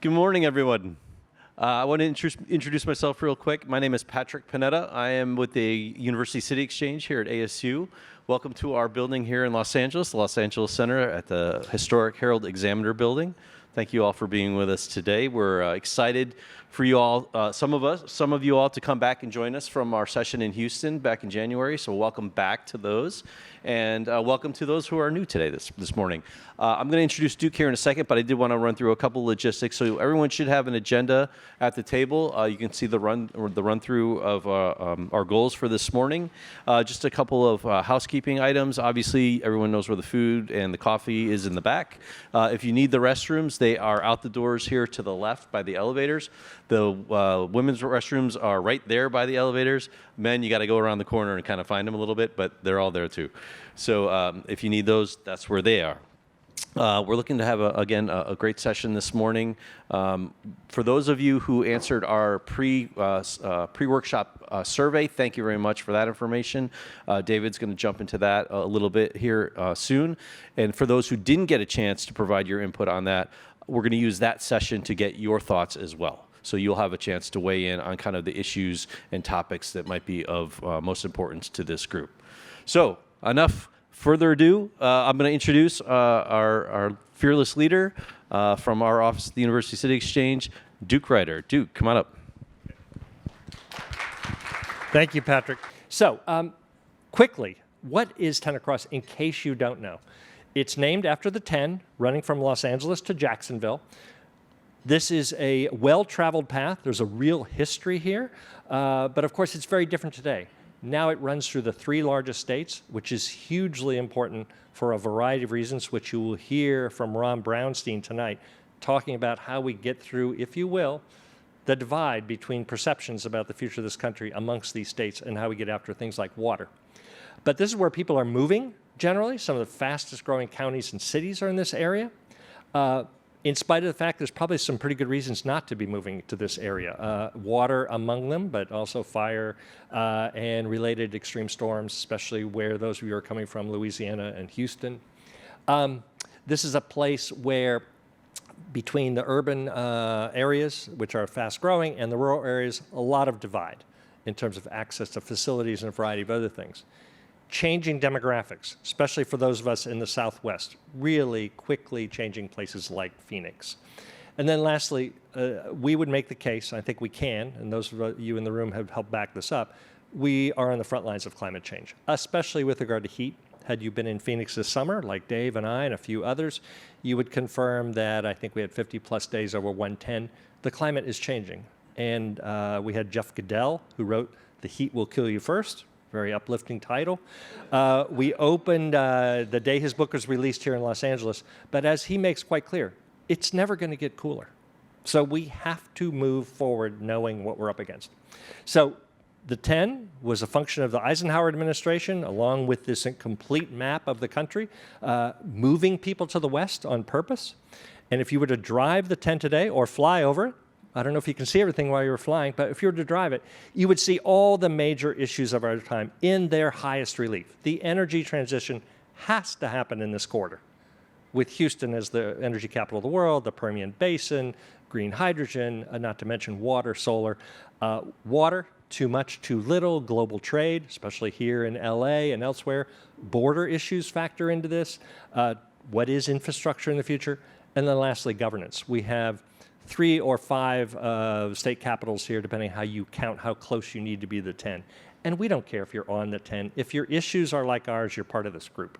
Good morning, everyone. I want to introduce myself real quick. My name is Patrick Panetta. I am with the University City Exchange here at ASU. Welcome to our building here in Los Angeles, the Los Angeles Center at the historic Herald Examiner building. Thank you all for being with us today. We're excited for you all, some of you all to come back and join us from our session in Houston back in January. So welcome back to those. And welcome to those who are new today this morning. I'm going to introduce Duke here in a second, but I did want to run through a couple logistics. So everyone should have an agenda at the table. You can see the run through of our goals for this morning. Just a couple of housekeeping items. Obviously, everyone knows where the food and the coffee is in the back. If you need the restrooms, they are out the doors here to the left by the elevators. The women's restrooms are right there by the elevators. Men, you got to go around the corner and kind of find them a little bit, but they're all there too. So if you need those, that's where they are. We're looking to have, a great session this morning. For those of you who answered our pre-workshop survey, thank you very much for that information. David's going to jump into that a little bit here soon. And for those who didn't get a chance to provide your input on that, we're going to use that session to get your thoughts as well. So you'll have a chance to weigh in on kind of the issues and topics that might be of most importance to this group. So enough further ado, I'm going to introduce our fearless leader from our office at the University City Exchange, Duke Ryder. Duke, come on up. Thank you, Patrick. So quickly, what is 10 Across in case you don't know? It's named after the 10 running from Los Angeles to Jacksonville. This is a well-traveled path. There's a real history here, but of course it's very different today. Now it runs through the 3 largest states, which is hugely important for a variety of reasons, which you will hear from Ron Brownstein tonight, talking about how we get through, if you will, the divide between perceptions about the future of this country amongst these states and how we get after things like water. But this is where people are moving, generally. Some of the fastest growing counties and cities are in this area. In spite of the fact there's probably some pretty good reasons not to be moving to this area. Water among them, but also fire and related extreme storms, especially where those of you are coming from, Louisiana and Houston. This is a place where between the urban areas, which are fast growing, and the rural areas, a lot of divide in terms of access to facilities and a variety of other things. Changing demographics, especially for those of us in the Southwest, really quickly changing places like Phoenix. And then lastly, we would make the case, I think we can, and those of you in the room have helped back this up, we are on the front lines of climate change, especially with regard to heat. Had you been in Phoenix this summer, like Dave and I and a few others, you would confirm that I think we had 50 plus days over 110. The climate is changing. And we had Jeff Goodell, who wrote The Heat Will Kill You First. Very uplifting title. We opened the day his book was released here in Los Angeles, but as he makes quite clear, it's never going to get cooler. So we have to move forward knowing what we're up against. So the 10 was a function of the Eisenhower administration, along with this complete map of the country, moving people to the west on purpose. And if you were to drive the 10 today or fly over it, I don't know if you can see everything while you were flying, but if you were to drive it, you would see all the major issues of our time in their highest relief. The energy transition has to happen in this corridor, with Houston as the energy capital of the world, the Permian Basin, green hydrogen, not to mention water, solar. Water, too much, too little, global trade, especially here in LA and elsewhere. Border issues factor into this. What is infrastructure in the future? And then lastly, governance. We have 3 or 5 state capitals here, depending how you count how close you need to be to the 10. And we don't care if you're on the 10. If your issues are like ours, you're part of this group.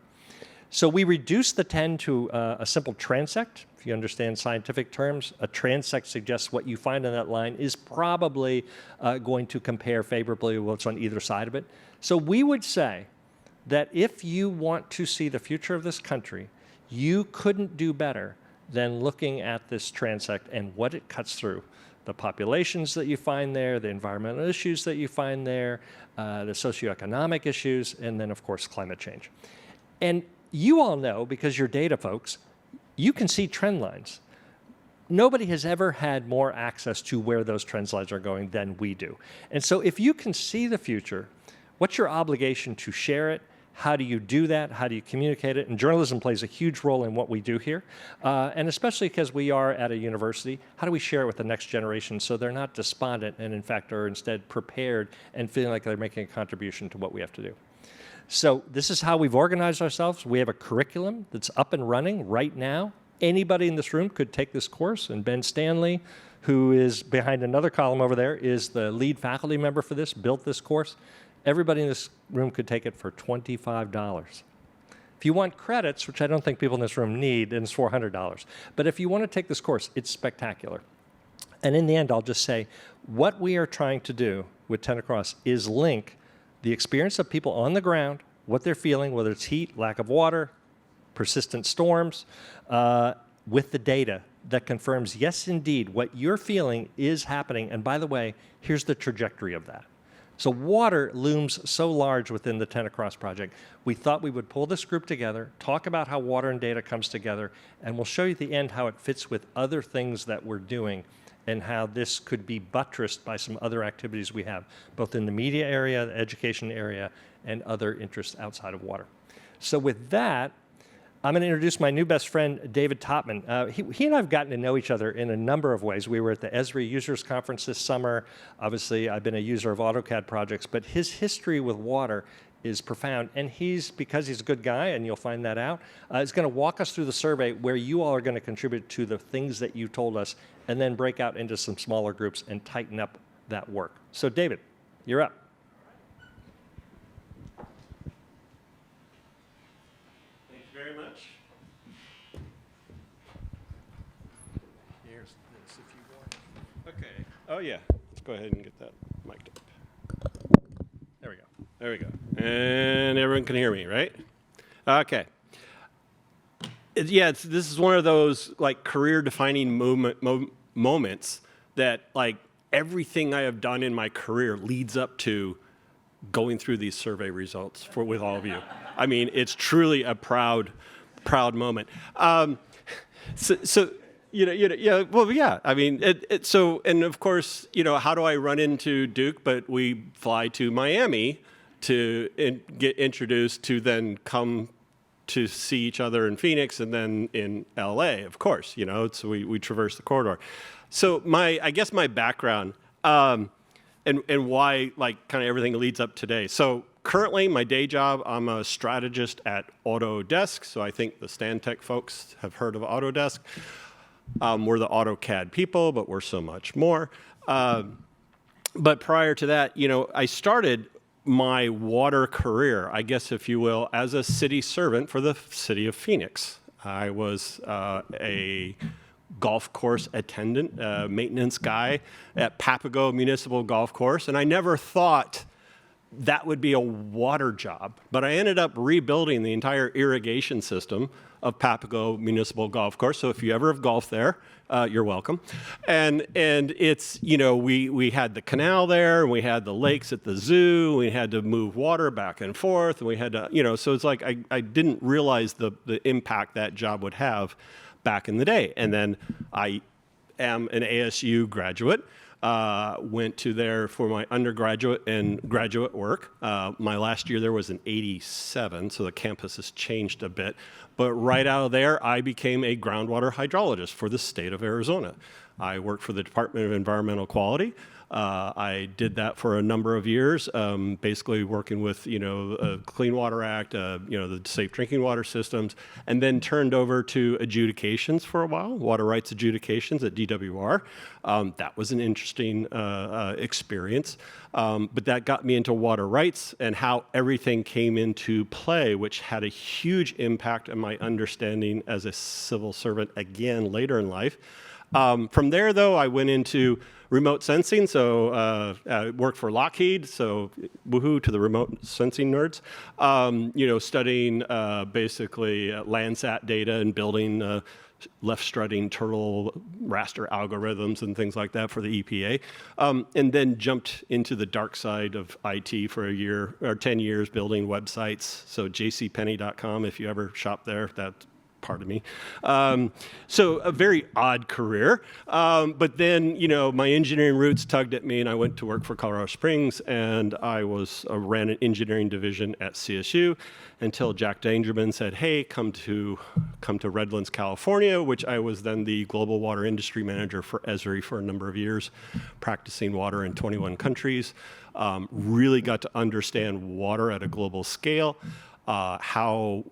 So we reduced the 10 to a simple transect. If you understand scientific terms, a transect suggests what you find on that line is probably going to compare favorably with what's on either side of it. So we would say that if you want to see the future of this country, you couldn't do better than looking at this transect and what it cuts through. The populations that you find there, the environmental issues that you find there, the socioeconomic issues, and then of course climate change. And you all know, because you're data folks, you can see trend lines. Nobody has ever had more access to where those trend lines are going than we do. And so if you can see the future, what's your obligation to share it, How do you do that? How do you communicate it? And journalism plays a huge role in what we do here. And especially because we are at a university, how do we share it with the next generation so they're not despondent and in fact are instead prepared and feeling like they're making a contribution to what we have to do? So this is how we've organized ourselves. We have a curriculum that's up and running right now. Anybody in this room could take this course, and Ben Stanley, who is behind another column over there, is the lead faculty member for this, built this course. Everybody in this room could take it for $25. If you want credits, which I don't think people in this room need, then it's $400. But if you want to take this course, it's spectacular. And in the end, I'll just say, what we are trying to do with Tenacross is link the experience of people on the ground, what they're feeling, whether it's heat, lack of water, persistent storms, with the data that confirms, yes, indeed, what you're feeling is happening. And by the way, here's the trajectory of that. So water looms so large within the Tenacross project. We thought we would pull this group together, talk about how water and data comes together, and we'll show you at the end how it fits with other things that we're doing and how this could be buttressed by some other activities we have, both in the media area, the education area, and other interests outside of water. So with that, I'm going to introduce my new best friend, David Topman. He and I have gotten to know each other in a number of ways. We were at the Esri Users Conference this summer. Obviously, I've been a user of AutoCAD projects, but his history with water is profound. And because he's a good guy, and you'll find that out, is going to walk us through the survey where you all are going to contribute to the things that you told us, and then break out into some smaller groups and tighten up that work. So David, you're up. Thank you very much. Here's this if you want. Okay. Oh yeah. Let's go ahead and get that mic'd up. There we go. There we go. And everyone can hear me, right? Okay. This is one of those like career-defining moments that like everything I have done in my career leads up to going through these survey results with all of you. I mean, it's truly a proud moment. Well, yeah. I mean, and of course, how do I run into Duke? But we fly to Miami to get introduced to then come to see each other in Phoenix and then in LA, of course, so we traverse the corridor. So I guess my background, and why like kind of everything leads up today. So currently my day job, I'm a strategist at Autodesk. So I think the Stantec folks have heard of Autodesk. We're the AutoCAD people, but we're so much more. But prior to that, I started my water career, I guess, if you will, as a city servant for the city of Phoenix. I was a golf course attendant, maintenance guy at Papago Municipal Golf Course, and I never thought that would be a water job, but I ended up rebuilding the entire irrigation system of Papago Municipal Golf Course. So if you ever have golfed there, you're welcome. And it's, we had the canal there, and we had the lakes at the zoo, we had to move water back and forth, and we had to, so it's like I didn't realize the impact that job would have back in the day. And then I am an ASU graduate. Went to there for my undergraduate and graduate work. My last year there was in '87, so the campus has changed a bit. But right out of there, I became a groundwater hydrologist for the state of Arizona. I worked for the Department of Environmental Quality. I did that for a number of years, basically working with, Clean Water Act, the safe drinking water systems, and then turned over to adjudications for a while, water rights adjudications at DWR. That was an interesting experience, but that got me into water rights and how everything came into play, which had a huge impact on my understanding as a civil servant again later in life. From there, though, I went into remote sensing, so I worked for Lockheed, so woohoo to the remote sensing nerds, studying basically Landsat data and building left-strutting turtle raster algorithms and things like that for the EPA, and then jumped into the dark side of IT for a year or 10 years building websites, so jcpenney.com, if you ever shop there, that's pardon me. So a very odd career. But then, my engineering roots tugged at me, and I went to work for Colorado Springs, and I ran an engineering division at CSU until Jack Dangerman said, hey, come to Redlands, California, which I was then the global water industry manager for ESRI for a number of years, practicing water in 21 countries. Really got to understand water at a global scale, how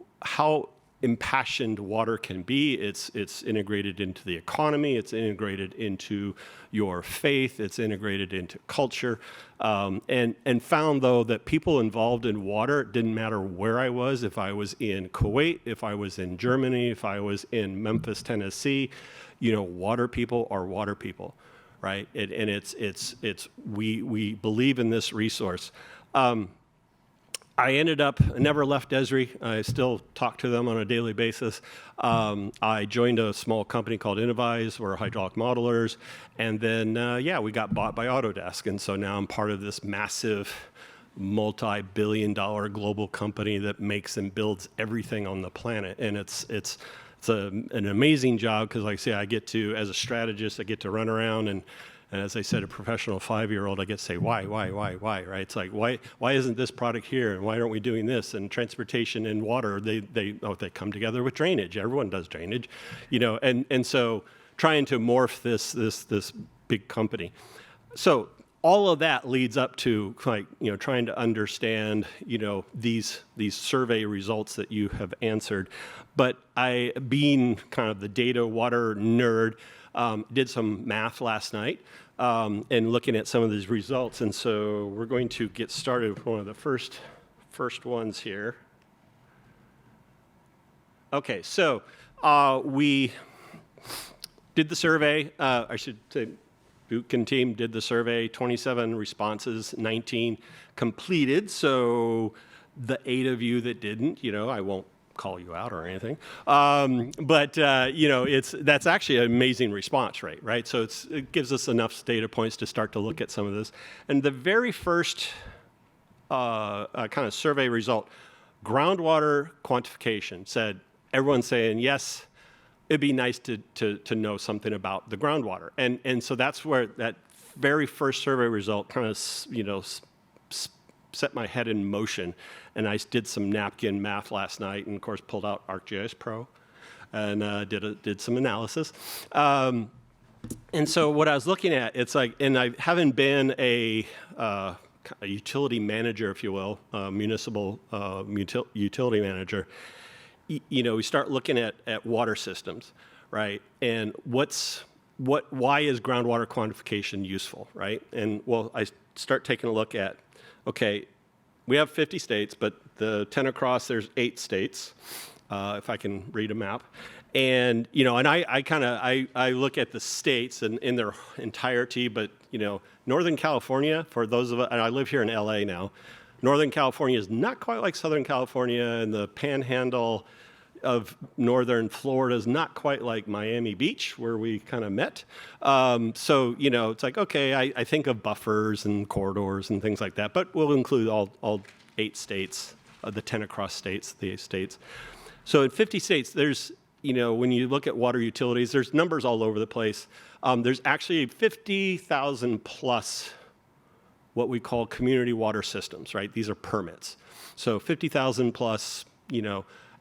impassioned water can be. It's integrated into the economy, it's integrated into your faith, it's integrated into culture, and found, though, that people involved in water, it didn't matter where I was, if I was in Kuwait, if I was in Germany, if I was in Memphis, Tennessee, water people are water people, right? We believe in this resource. I never left ESRI. I still talk to them on a daily basis. I joined a small company called Innovise. We're hydraulic modelers. And then, we got bought by Autodesk. And so now I'm part of this massive multi-billion-dollar global company that makes and builds everything on the planet. And it's an amazing job because, like I say, as a strategist, I get to run around and as I said, a professional 5-year-old, I get to say, why, right? It's like, why isn't this product here, and why aren't we doing this? And transportation and water, they come together with drainage. Everyone does drainage, and so trying to morph this big company. So all of that leads up to trying to understand, these survey results that you have answered. But I, being kind of the data water nerd, did some math last night and looking at some of these results. And so we're going to get started with one of the first ones here. Okay, so we did the survey. I should say Buchan team did the survey, 27 responses, 19 completed. So the 8 of you that didn't, I won't call you out or anything, but that's actually an amazing response rate, right? So it gives us enough data points to start to look at some of this. And the very first kind of survey result, groundwater quantification, said everyone's saying yes, it'd be nice to know something about the groundwater, and so that's where that very first survey result kind of set my head in motion. And I did some napkin math last night, and of course pulled out ArcGIS Pro, and did some analysis. And so what I was looking at, it's like, and I haven't been a utility manager, if you will, municipal utility manager. We start looking at water systems, right? And why is groundwater quantification useful, right? And well, I start taking a look at, okay, we have 50 states, but the 10 across, there's 8 states, if I can read a map. And, and I look at the states in their entirety, but, Northern California, for those of us, and I live here in LA now, Northern California is not quite like Southern California, and the panhandle of Northern Florida is not quite like Miami Beach, where we kind of met. So, it's like, okay, I think of buffers and corridors and things like that, but we'll include all 8 states, the 10 across states, the 8 states. So in 50 states, there's, when you look at water utilities, there's numbers all over the place. There's actually 50,000 plus what we call community water systems, right? These are permits. So 50,000 plus,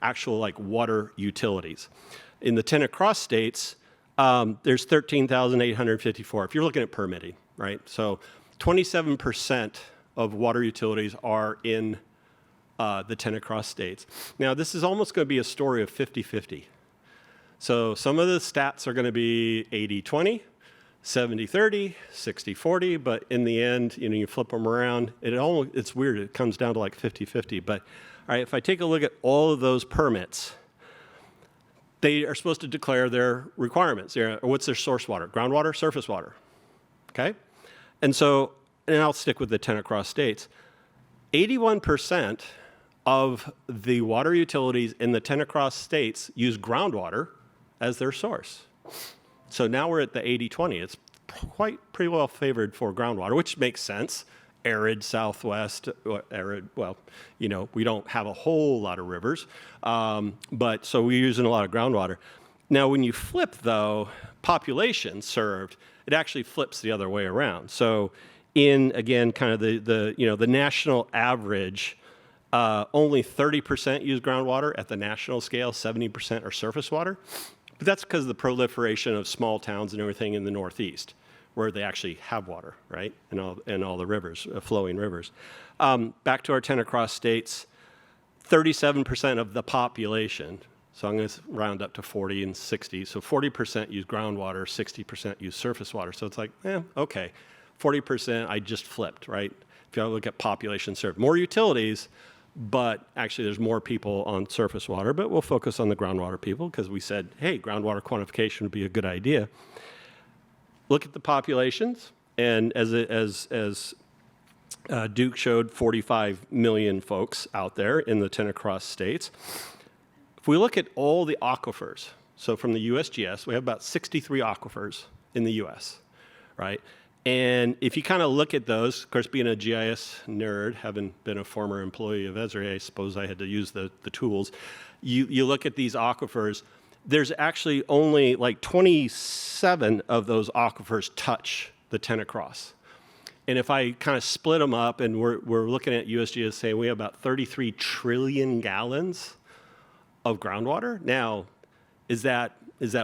actual water utilities. In the 10 across states, there's 13,854 if you're looking at permitting, right? So 27% of water utilities are in the 10 across states. Now, this is almost going to be a story of 50-50. So some of the stats are going to be 80-20, 70-30, 60-40, but in the end, you flip them around, it's weird. It comes down to 50-50. But all right, if I take a look at all of those permits, they are supposed to declare their requirements. What's their source water? Groundwater, surface water. Okay? And I'll stick with the 10 across states. 81% of the water utilities in the 10 across states use groundwater as their source. So now we're at the 80-20. It's pretty well favored for groundwater, which makes sense. arid Southwest, arid, well, we don't have a whole lot of rivers, but so we're using a lot of groundwater. Now, when you flip, though, population served, it actually flips the other way around. So in, again, kind of the national average, only 30% use groundwater at the national scale, 70% are surface water. But that's because of the proliferation of small towns and everything in the Northeast, where they actually have water, right? And all the rivers, flowing rivers. Back to our 10 across states, 37% of the population, so I'm going to round up to 40 and 60, so 40% use groundwater, 60% use surface water. So it's like, okay, 40% I just flipped, right? If you look at population served, more utilities, but actually there's more people on surface water, but we'll focus on the groundwater people because we said, hey, groundwater quantification would be a good idea. Look at the populations, and as Duke showed, 45 million folks out there in the 10 across states. If we look at all the aquifers, so from the USGS, we have about 63 aquifers in the US, right? And if you kind of look at those, of course, being a GIS nerd, having been a former employee of Esri, I suppose I had to use the tools. You look at these aquifers, there's actually only like 27 of those aquifers touch the 10 across. And if I kind of split them up, and we're looking at USGS saying we have about 33 trillion gallons of groundwater. Now, is that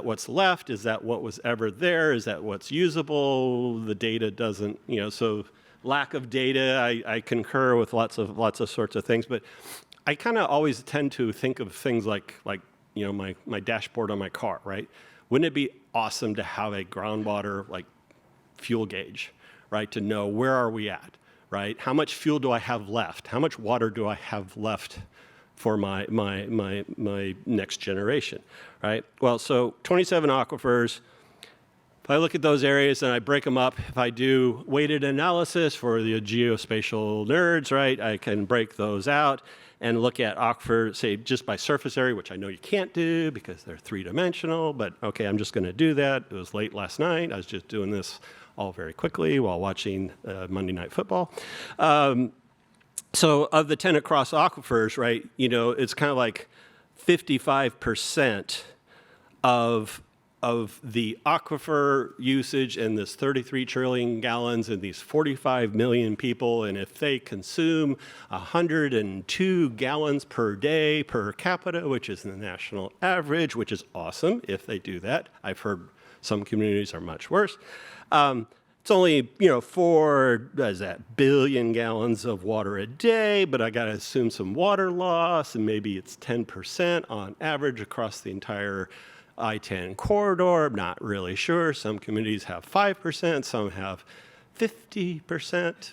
what's left? Is that what was ever there? Is that what's usable? The data doesn't, so lack of data, I concur with lots of sorts of things, but I kind of always tend to think of things like my dashboard on my car, right? Wouldn't it be awesome to have a groundwater like fuel gauge, right? To know where are we at, right? How much fuel do I have left? How much water do I have left for my next generation, right? Well, so 27 aquifers. If I look at those areas and I break them up, if I do weighted analysis for the geospatial nerds, right, I can break those out and look at aquifer, say, just by surface area, which I know you can't do because they're three-dimensional, but okay, I'm just going to do that. It was late last night. I was just doing this all very quickly while watching Monday Night Football. So of the 10 across aquifers, right, it's kind of like 55% of the aquifer usage and this 33 trillion gallons and these 45 million people, and if they consume 102 gallons per day per capita, which is the national average, which is awesome if they do that. I've heard some communities are much worse. It's only, 4 billion gallons of water a day, but I got to assume some water loss, and maybe it's 10% on average across the entire I-10 corridor. I'm not really sure. Some communities have 5%, some have 50%.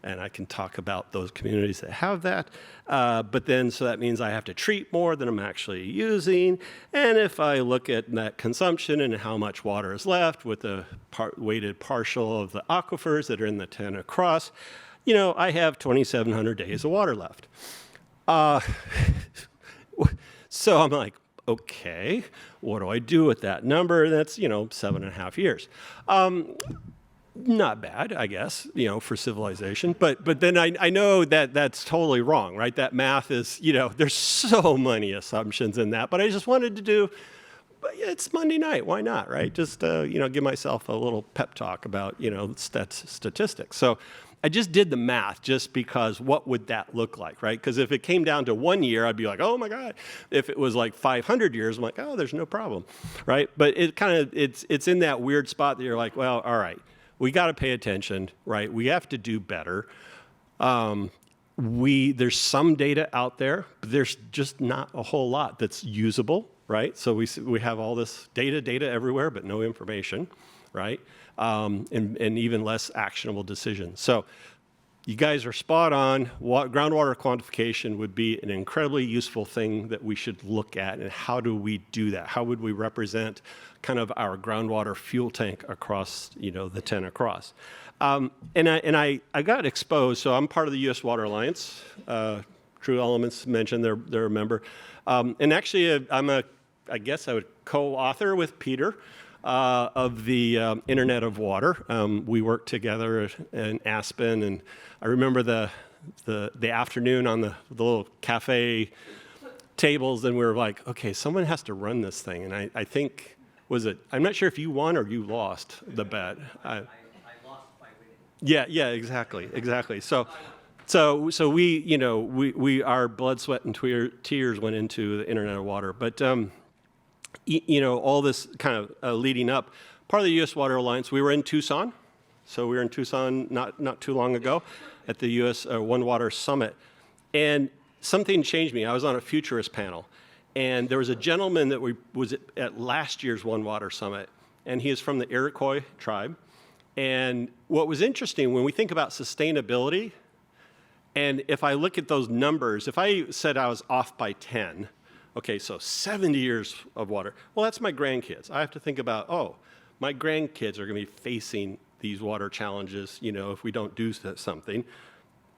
And I can talk about those communities that have that. But then, so that means I have to treat more than I'm actually using. And if I look at net consumption and how much water is left with the weighted partial of the aquifers that are in the 10 across, I have 2,700 days of water left. So I'm like, okay, what do I do with that number? That's, 7.5 years. Not bad, I guess, for civilization. But then I know that that's totally wrong, right? That math is, there's so many assumptions in that. But I just wanted to do, but it's Monday night, why not, right? Just, give myself a little pep talk about, statistics. So I just did the math just because what would that look like, right? Because if it came down to 1 year, I'd be like, oh my God. If it was like 500 years, I'm like, oh, there's no problem, right? But it kind of, it's in that weird spot that you're like, well, all right. We got to pay attention, right? We have to do better. There's some data out there, but there's just not a whole lot that's usable, right? So we have all this data everywhere, but no information, right? And even less actionable decisions. So you guys are spot on. Groundwater quantification would be an incredibly useful thing that we should look at. And how do we do that? How would we represent kind of our groundwater fuel tank across, the 10 across? And I got exposed. So I'm part of the U.S. Water Alliance. True Elements mentioned they're a member. And actually, I guess I would co-author with Peter of the Internet of Water. We worked together in Aspen, and I remember the afternoon on the little cafe tables, and we were like, okay, someone has to run this thing. And I think, I'm not sure if you won or you lost the bet. I lost by winning. Yeah, exactly. So we our blood, sweat, and tears went into the Internet of Water. But all this kind of leading up, part of the U.S. Water Alliance, we were in Tucson. So we were in Tucson not too long ago at the U.S. One Water Summit. And something changed me. I was on a futurist panel. And there was a gentleman that was at last year's One Water Summit. And he is from the Iroquois tribe. And what was interesting, when we think about sustainability, and if I look at those numbers, if I said I was off by 10, okay, so 70 years of water, well, that's my grandkids. I have to think about, my grandkids are going to be facing these water challenges, if we don't do something.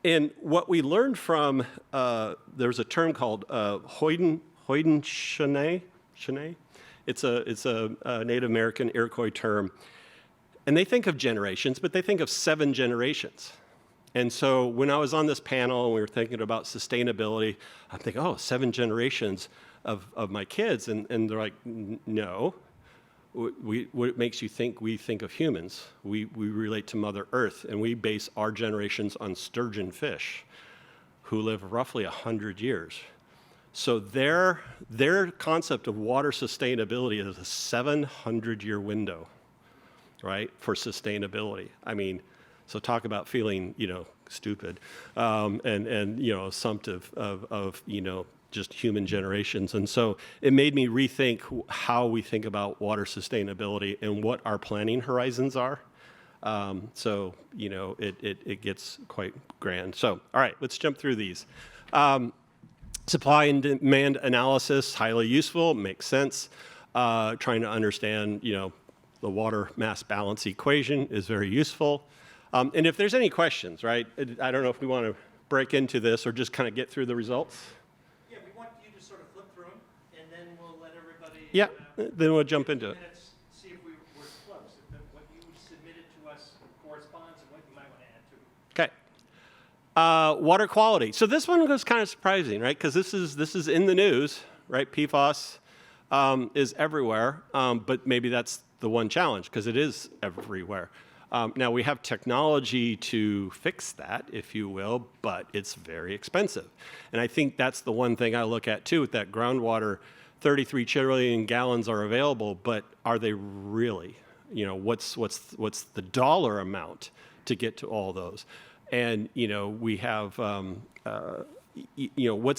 And what we learned from, there's a term called Haudenosaunee. It's a Native American Iroquois term. And they think of generations, but they think of 7 generations. And so when I was on this panel and we were thinking about sustainability, I'm thinking, 7 generations of my kids. And they're like, no. What makes you think we think of humans? We relate to Mother Earth, and we base our generations on sturgeon fish who live roughly 100 years. So their concept of water sustainability is a 700-year window, right, for sustainability. I mean, so talk about feeling, stupid and assumptive of just human generations. And so it made me rethink how we think about water sustainability and what our planning horizons are. It gets quite grand. So, all right, let's jump through these. Supply and demand analysis, highly useful, makes sense. Trying to understand, the water mass balance equation is very useful. And if there's any questions, right, I don't know if we want to break into this or just kind of get through the results. Yeah, we want you to sort of flip through them, and then we'll let everybody. Yeah, then we'll jump into it. See if we're close. If what you submitted to us corresponds and what you might want to add to it. Okay. Water quality. So this one was kind of surprising, right? Because this is in the news, right? PFAS is everywhere, but maybe that's the one challenge because it is everywhere. Now, we have technology to fix that, if you will, but it's very expensive. And I think that's the one thing I look at, too, with that groundwater. 33 trillion gallons are available, but are they really? What's the dollar amount to get to all those? And, we have, what's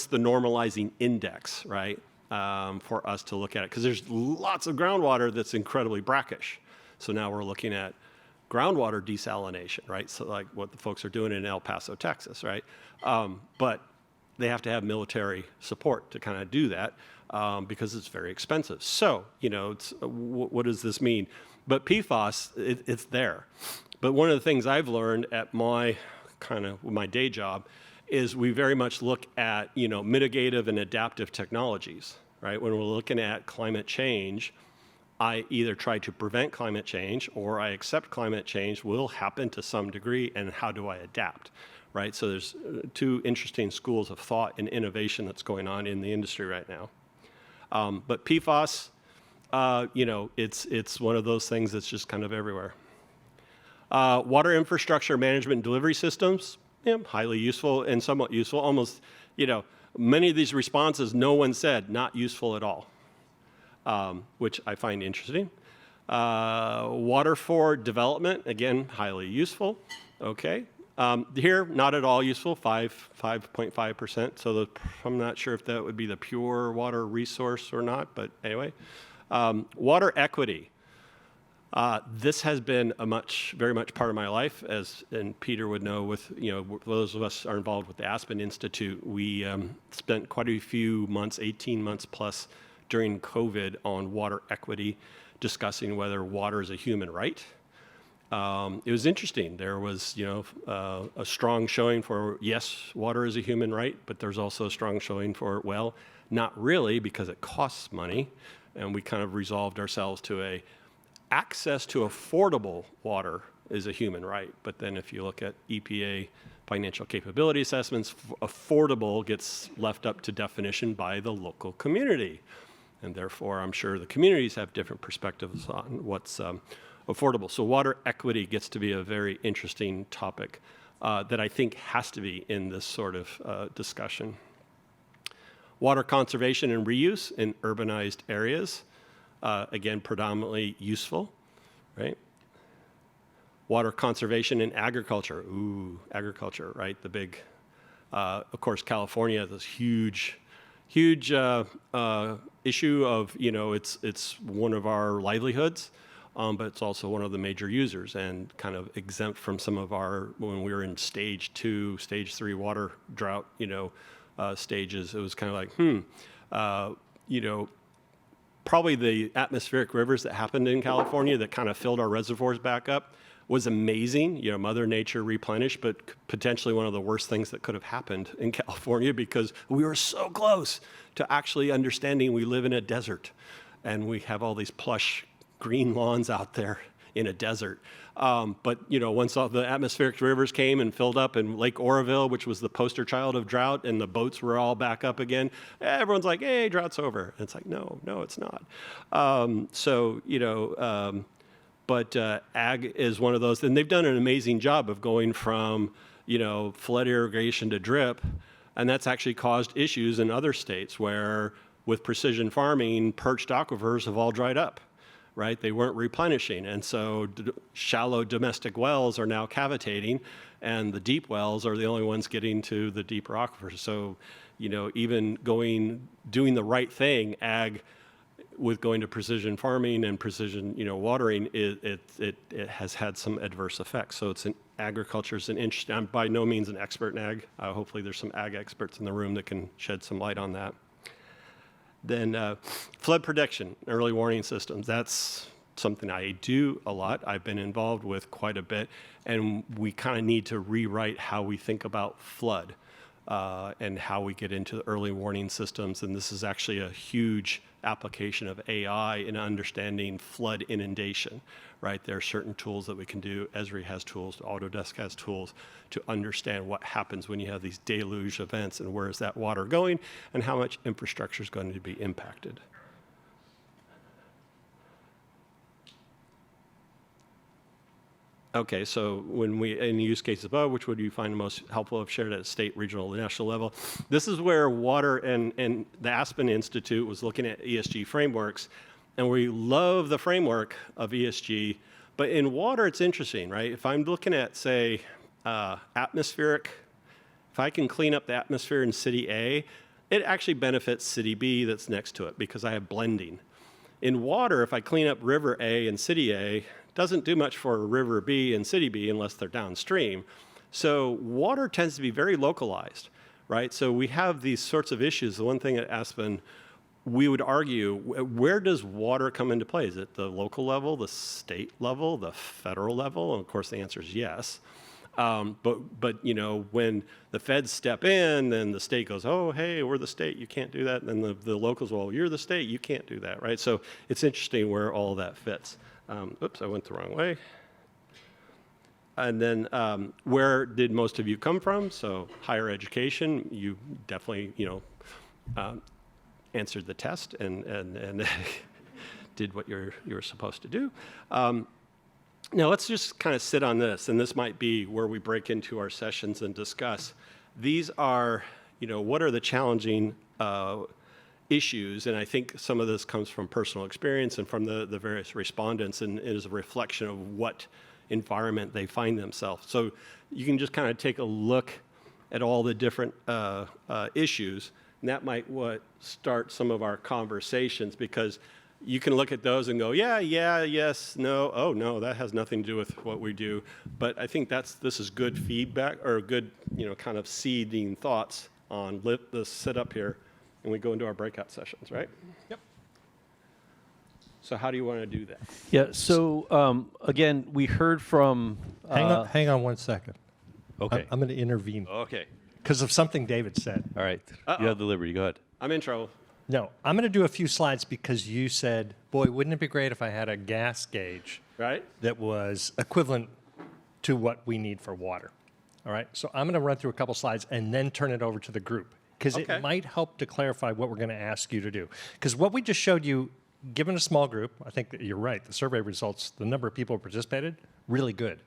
the normalizing index, right, for us to look at it? Because there's lots of groundwater that's incredibly brackish. So now we're looking at groundwater desalination, right? So like what the folks are doing in El Paso, Texas, right? But they have to have military support to kind of do that because it's very expensive. So, what does this mean? But PFAS, it's there. But one of the things I've learned at my day job is we very much look at, mitigative and adaptive technologies, right? When we're looking at climate change, I either try to prevent climate change or I accept climate change will happen to some degree, and how do I adapt, right? So there's 2 interesting schools of thought and innovation that's going on in the industry right now. But PFAS, it's one of those things that's just kind of everywhere. Water infrastructure management and delivery systems, highly useful and somewhat useful. Almost, many of these responses, no one said not useful at all. Which I find interesting. Water for development, again, highly useful. Okay. Here, not at all useful, 5.5%. So I'm not sure if that would be the pure water resource or not, but anyway. Water equity. This has been very much part of my life, and Peter would know with, those of us are involved with the Aspen Institute, we spent quite a few months, 18 months plus, during COVID on water equity, discussing whether water is a human right. It was interesting. There was, a strong showing for, yes, water is a human right, but there's also a strong showing for, well, not really, because it costs money. And we kind of resolved ourselves to access to affordable water is a human right. But then if you look at EPA financial capability assessments, affordable gets left up to definition by the local community. And therefore, I'm sure the communities have different perspectives on what's affordable. So water equity gets to be a very interesting topic that I think has to be in this sort of discussion. Water conservation and reuse in urbanized areas, again, predominantly useful, right? Water conservation in agriculture, agriculture, right? The big, of course, California, this huge issue of, it's one of our livelihoods, but it's also one of the major users and kind of exempt from some of our, when we were in stage 2, stage 3 water drought, stages, it was kind of like, probably the atmospheric rivers that happened in California that kind of filled our reservoirs back up was amazing. Mother Nature replenished, but potentially one of the worst things that could have happened in California because we were so close to actually understanding we live in a desert and we have all these plush green lawns out there in a desert. But once all the atmospheric rivers came and filled up in Lake Oroville, which was the poster child of drought, and the boats were all back up again, everyone's like, hey, drought's over. And it's like, no, it's not. But ag is one of those, and they've done an amazing job of going from, flood irrigation to drip, and that's actually caused issues in other states where, with precision farming, perched aquifers have all dried up, right? They weren't replenishing, and so shallow domestic wells are now cavitating, and the deep wells are the only ones getting to the deeper aquifers. So, even doing the right thing, ag, with going to precision farming and precision, watering, it has had some adverse effects. So agriculture is an interesting. I'm by no means an expert in ag. Hopefully, there's some ag experts in the room that can shed some light on that. Then flood protection, early warning systems. That's something I do a lot. I've been involved with quite a bit, and we kind of need to rewrite how we think about flood and how we get into the early warning systems. And this is actually a huge application of AI in understanding flood inundation, right? There are certain tools that we can do. Esri has tools, Autodesk has tools to understand what happens when you have these deluge events and where is that water going and how much infrastructure is going to be impacted. Okay, so when in use cases above, which would you find most helpful if shared at a state, regional, national level? This is where water and the Aspen Institute was looking at ESG frameworks, and we love the framework of ESG, but in water, it's interesting, right? If I'm looking at, say, atmospheric, if I can clean up the atmosphere in city A, it actually benefits city B that's next to it because I have blending. In water, if I clean up river A and city A, doesn't do much for river B and city B unless they're downstream. So water tends to be very localized, right? So we have these sorts of issues. The one thing at Aspen, we would argue, where does water come into play? Is it the local level, the state level, the federal level? And of course, the answer is yes. But when the feds step in, then the state goes, oh, hey, we're the state, you can't do that. And then the locals, well, you're the state, you can't do that, right? So it's interesting where all of that fits. Oops, I went the wrong way. And then where did most of you come from? So higher education, you definitely, answered the test and did what you're supposed to do. Now let's just kind of sit on this, and this might be where we break into our sessions and discuss. These are, what are the challenging issues, and I think some of this comes from personal experience and from the various respondents, and is a reflection of what environment they find themselves. So you can just kind of take a look at all the different issues, and that might start some of our conversations, because you can look at those and go, yeah, yes, no, oh no, that has nothing to do with what we do. But I think this is good feedback, or good, kind of seeding thoughts on let's sit up here and we go into our breakout sessions, right? Yep. So how do you want to do that? Yeah, so again, we heard from... Hang on 1 second. Okay. I'm going to intervene Okay. because of something David said. All right. Uh-oh. You have the liberty. Go ahead. I'm in trouble. No, I'm going to do a few slides because you said, boy, wouldn't it be great if I had a gas gauge Right? that was equivalent to what we need for water. All right, so I'm going to run through a couple slides and then turn it over to the group because Okay. it might help to clarify what we're going to ask you to do. Because what we just showed you, given a small group, I think that you're right, the survey results, the number of people who participated, really good.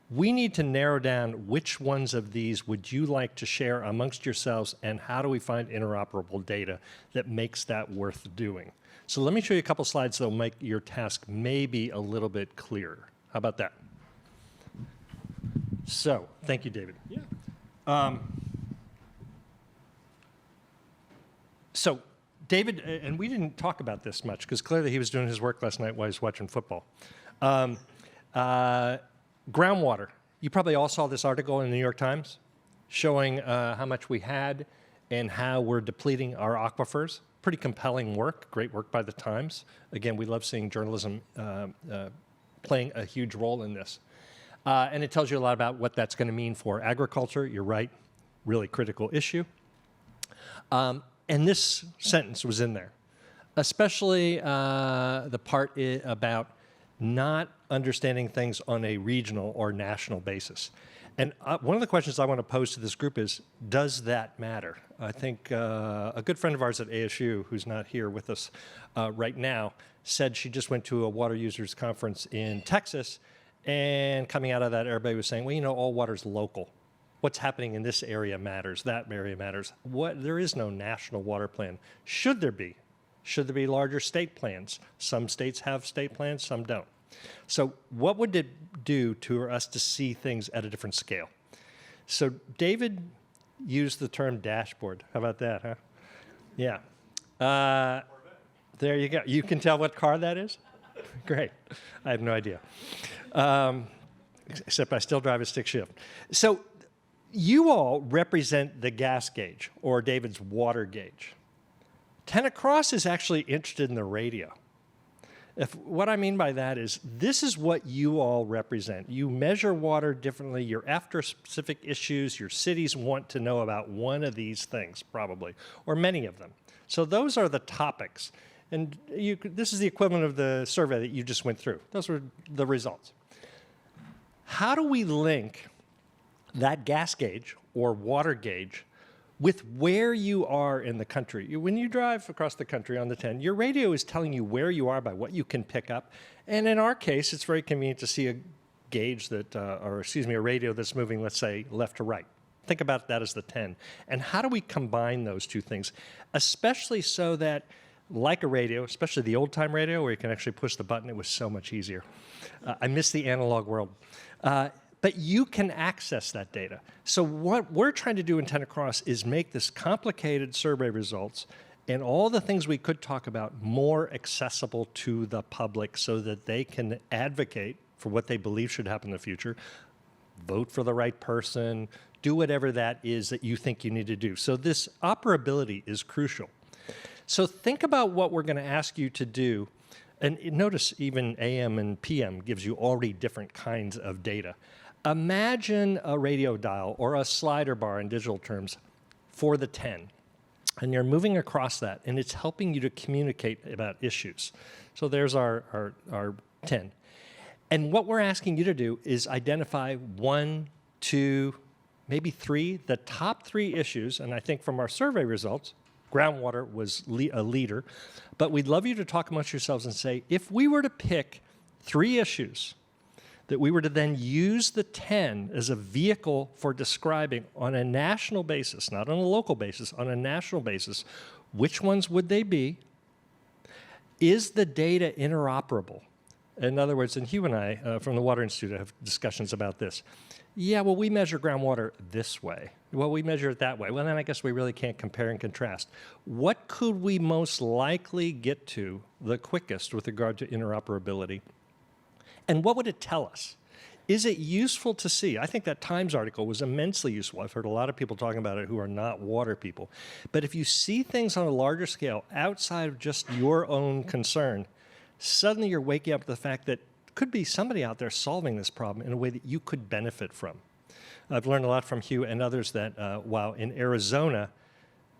We need to narrow down which ones of these would you like to share amongst yourselves and how do we find interoperable data that makes that worth doing. So let me show you a couple slides that will make your task maybe a little bit clearer. How about that? So, thank you, David. Yeah. So, David, and we didn't talk about this much because clearly he was doing his work last night while he was watching football. Groundwater. You probably all saw this article in the New York Times showing how much we had and how we're depleting our aquifers. Pretty compelling work, great work by the Times. Again, we love seeing journalism playing a huge role in this. And it tells you a lot about what that's going to mean for agriculture. You're right, really critical issue. And this sentence was in there, especially the part about not understanding things on a regional or national basis. And one of the questions I want to pose to this group is, does that matter? I think a good friend of ours at ASU, who's not here with us right now, said she just went to a water users conference in Texas, and coming out of that, everybody was saying, well, you know, all water's local. What's happening in this area matters, that area matters. There is no national water plan. Should there be? Should there be larger state plans? Some states have state plans, some don't. So what would it do to us to see things at a different scale? So David used the term dashboard. How about that, huh? Yeah. There you go. You can tell what car that is? Great. I have no idea. Except I still drive a stick shift. So you all represent the gas gauge, or David's water gauge. Tenacross is actually interested in the radio. What I mean by that is this is what you all represent. You measure water differently. You're after specific issues. Your cities want to know about one of these things, probably, or many of them. So those are the topics. And this is the equivalent of the survey that you just went through. Those were the results. How do we link that gas gauge or water gauge with where you are in the country? When you drive across the country on the 10, your radio is telling you where you are by what you can pick up. And in our case, it's very convenient to see a gauge that, a radio that's moving, let's say, left to right. Think about that as the 10. And how do we combine those two things? Especially so that, like a radio, especially the old-time radio where you can actually push the button, it was so much easier. I miss the analog world. But you can access that data. So what we're trying to do in Tenacross is make this complicated survey results and all the things we could talk about more accessible to the public so that they can advocate for what they believe should happen in the future, vote for the right person, do whatever that is that you think you need to do. So this operability is crucial. So think about what we're going to ask you to do. And notice even AM and PM gives you already different kinds of data. Imagine a radio dial or a slider bar in digital terms for the 10. And you're moving across that, and it's helping you to communicate about issues. So there's our 10. And what we're asking you to do is identify 1, 2, maybe 3, the top 3 issues. And I think from our survey results, groundwater was a leader. But we'd love you to talk amongst yourselves and say, if we were to pick 3 issues that we were to then use the 10 as a vehicle for describing on a national basis, not on a local basis, on a national basis, which ones would they be? Is the data interoperable? In other words, and Hugh and I from the Water Institute have discussions about this. Yeah, well, we measure groundwater this way. Well, we measure it that way. Well, then I guess we really can't compare and contrast. What could we most likely get to the quickest with regard to interoperability? And what would it tell us? Is it useful to see? I think that Times article was immensely useful. I've heard a lot of people talking about it who are not water people. But if you see things on a larger scale outside of just your own concern, suddenly you're waking up to the fact that could be somebody out there solving this problem in a way that you could benefit from. I've learned a lot from Hugh and others that while in Arizona,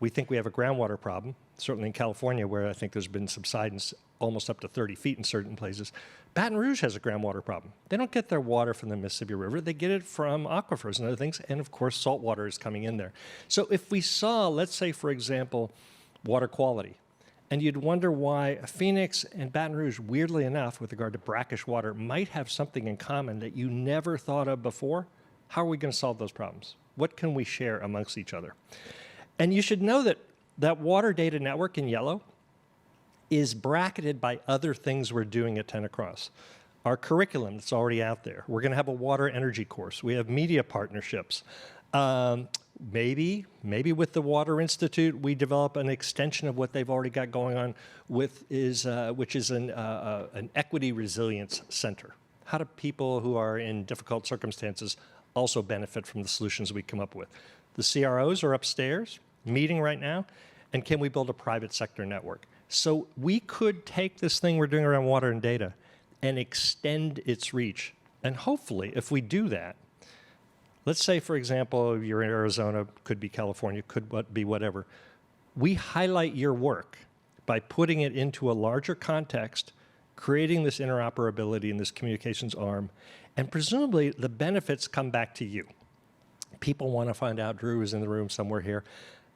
we think we have a groundwater problem, certainly in California, where I think there's been subsidence almost up to 30 feet in certain places. Baton Rouge has a groundwater problem. They don't get their water from the Mississippi River. They get it from aquifers and other things, and of course, salt water is coming in there. So if we saw, let's say, for example, water quality, and you'd wonder why Phoenix and Baton Rouge, weirdly enough, with regard to brackish water, might have something in common that you never thought of before, how are we going to solve those problems? What can we share amongst each other? And you should know that that water data network in yellow is bracketed by other things we're doing at 10 Across. Our curriculum that's already out there. We're going to have a water energy course. We have media partnerships. Maybe with the Water Institute, we develop an extension of what they've already got going on which is an equity resilience center. How do people who are in difficult circumstances also benefit from the solutions we come up with? The CROs are upstairs, meeting right now, and can we build a private sector network? So we could take this thing we're doing around water and data and extend its reach. And hopefully, if we do that, let's say, for example, you're in Arizona, could be California, could be whatever. We highlight your work by putting it into a larger context, creating this interoperability in this communications arm, and presumably the benefits come back to you. People want to find out, Drew is in the room somewhere here,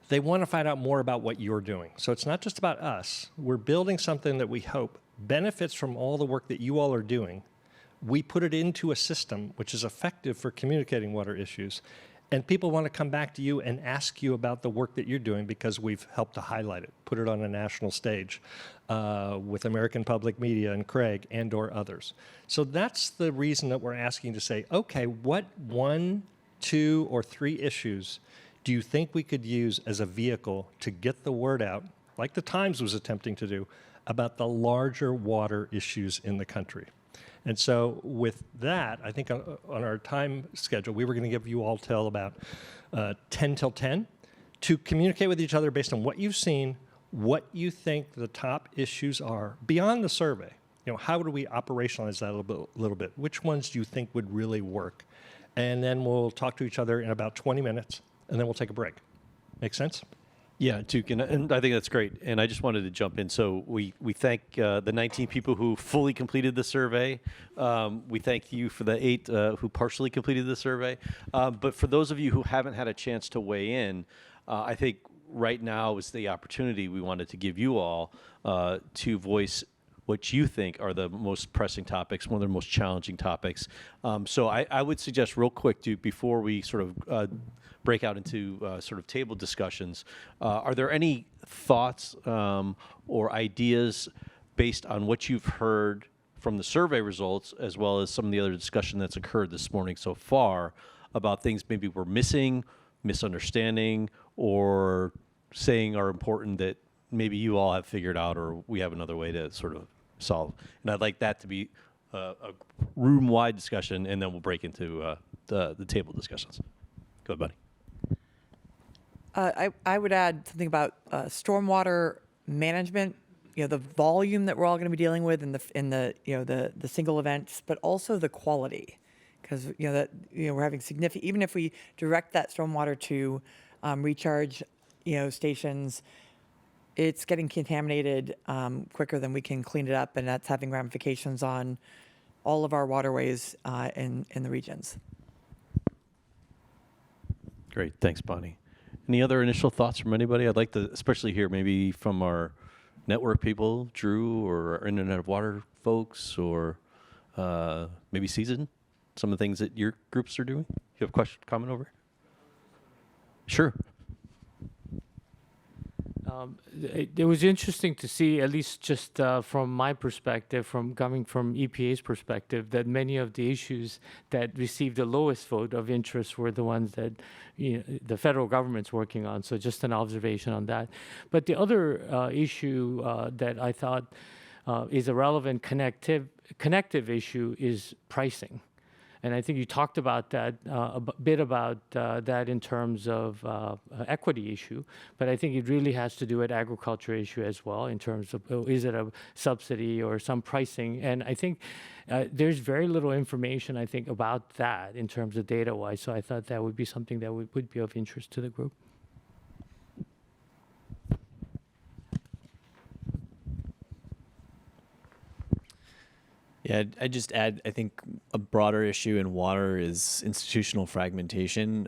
they want to find out more about what you're doing. So it's not just about us. We're building something that we hope benefits from all the work that you all are doing. We put it into a system which is effective for communicating water issues, and people want to come back to you and ask you about the work that you're doing because we've helped to highlight it, put it on a national stage with American Public Media and Craig and/or others. So that's the reason that we're asking to say, okay, what 1, 2, or 3 issues do you think we could use as a vehicle to get the word out, like the Times was attempting to do, about the larger water issues in the country? And so with that, I think on our time schedule, we were going to give you all till about 10 till 10 to communicate with each other based on what you've seen, what you think the top issues are beyond the survey. You know, how do we operationalize that a little bit? Which ones do you think would really work? And then we'll talk to each other in about 20 minutes, and then we'll take a break. Make sense? Yeah, Duke, and I think that's great. And I just wanted to jump in. So we thank the 19 people who fully completed the survey. We thank you for the 8 who partially completed the survey. But for those of you who haven't had a chance to weigh in, I think right now is the opportunity we wanted to give you all to voice what you think are the most pressing topics, one of the most challenging topics. So I would suggest real quick, Duke, before we sort of break out into sort of table discussions, are there any thoughts or ideas based on what you've heard from the survey results, as well as some of the other discussion that's occurred this morning so far about things maybe we're missing, misunderstanding, or saying are important that maybe you all have figured out or we have another way to sort of solve? And I'd like that to be a room-wide discussion, and then we'll break into the table discussions. Go ahead, buddy. I would add something about stormwater management. You know, the volume that we're all going to be dealing with in the single events, but also the quality, because we're having significant. Even if we direct that stormwater to recharge stations, it's getting contaminated quicker than we can clean it up, and that's having ramifications on all of our waterways in the regions. Great, thanks, Bonnie. Any other initial thoughts from anybody? I'd like to especially hear maybe from our network people, Drew, or our Internet of Water folks, or maybe Season, some of the things that your groups are doing. You have a question, comment over? Sure. It was interesting to see, at least just from my perspective, coming from EPA's perspective, that many of the issues that received the lowest vote of interest were the ones that the federal government's working on. So just an observation on that. But the other issue that I thought is a relevant connective issue is pricing. And I think you talked about that a bit about that in terms of equity issue, but I think it really has to do with agriculture issue as well in terms of is it a subsidy or some pricing? And I think there's very little information, I think, about that in terms of data-wise. So I thought that would be something that would be of interest to the group. Yeah, I'd just add, I think a broader issue in water is institutional fragmentation.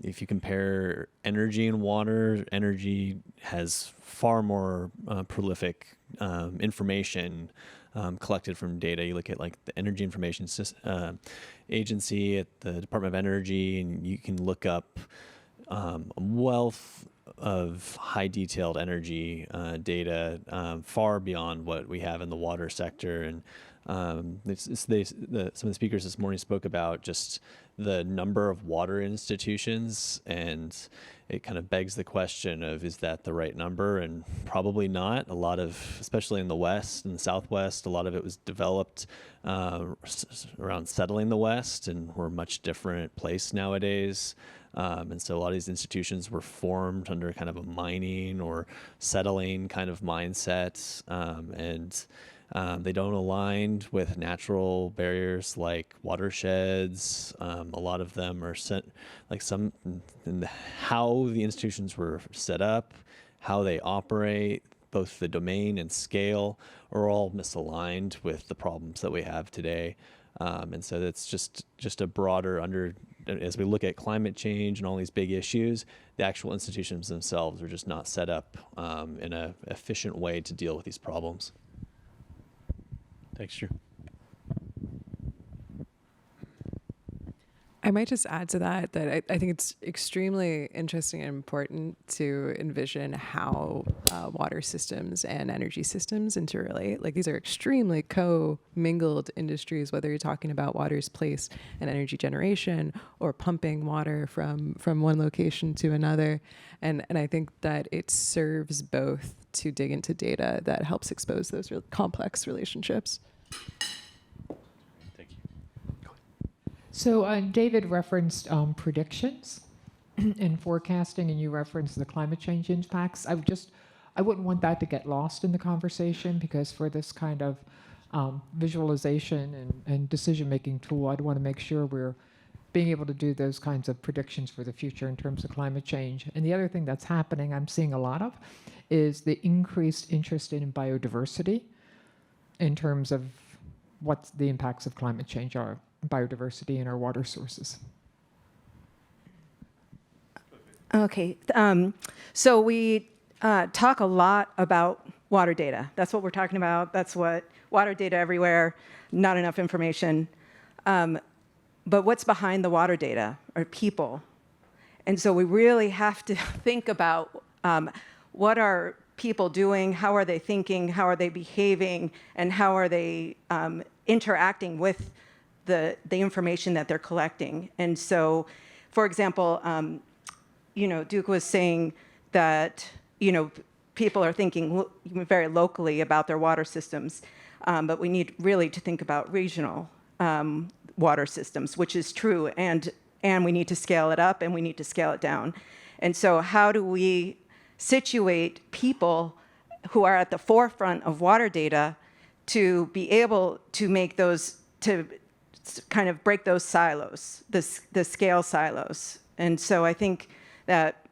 If you compare energy and water, energy has far more prolific information collected from data. You look at like the Energy Information Agency at the Department of Energy, and you can look up a wealth of high detailed energy data far beyond what we have in the water sector. And some of the speakers this morning spoke about just the number of water institutions, and it kind of begs the question of, is that the right number? And probably not. A lot of, especially in the West and the Southwest, a lot of it was developed around settling the West, and we're a much different place nowadays. And so a lot of these institutions were formed under kind of a mining or settling kind of mindset, and they don't align with natural barriers like watersheds. A lot of them are how the institutions were set up, how they operate, both the domain and scale are all misaligned with the problems that we have today. And so that's just a broader as we look at climate change and all these big issues, the actual institutions themselves are just not set up in an efficient way to deal with these problems. Thanks, Drew. I might just add to that I think it's extremely interesting and important to envision how water systems and energy systems interrelate. Like, these are extremely co-mingled industries, whether you're talking about water's place in energy generation or pumping water from one location to another. And I think that it serves both to dig into data that helps expose those complex relationships. So David referenced predictions and forecasting, and you referenced the climate change impacts. I wouldn't want that to get lost in the conversation, because for this kind of visualization and decision-making tool, I'd want to make sure we're being able to do those kinds of predictions for the future in terms of climate change. And the other thing that's happening, I'm seeing a lot of, is the increased interest in biodiversity in terms of what the impacts of climate change are. Biodiversity in our water sources. Okay, so we talk a lot about water data. That's what we're talking about. That's what water data everywhere, not enough information. But what's behind the water data are people. And so we really have to think about what are people doing, how are they thinking, how are they behaving, and how are they interacting with the information that they're collecting. And so, for example, Duke was saying that, people are thinking very locally about their water systems, but we need really to think about regional water systems, which is true, and we need to scale it up and we need to scale it down. And so how do we situate people who are at the forefront of water data to be able to make those, to kind of break those silos, the scale silos. And so I think that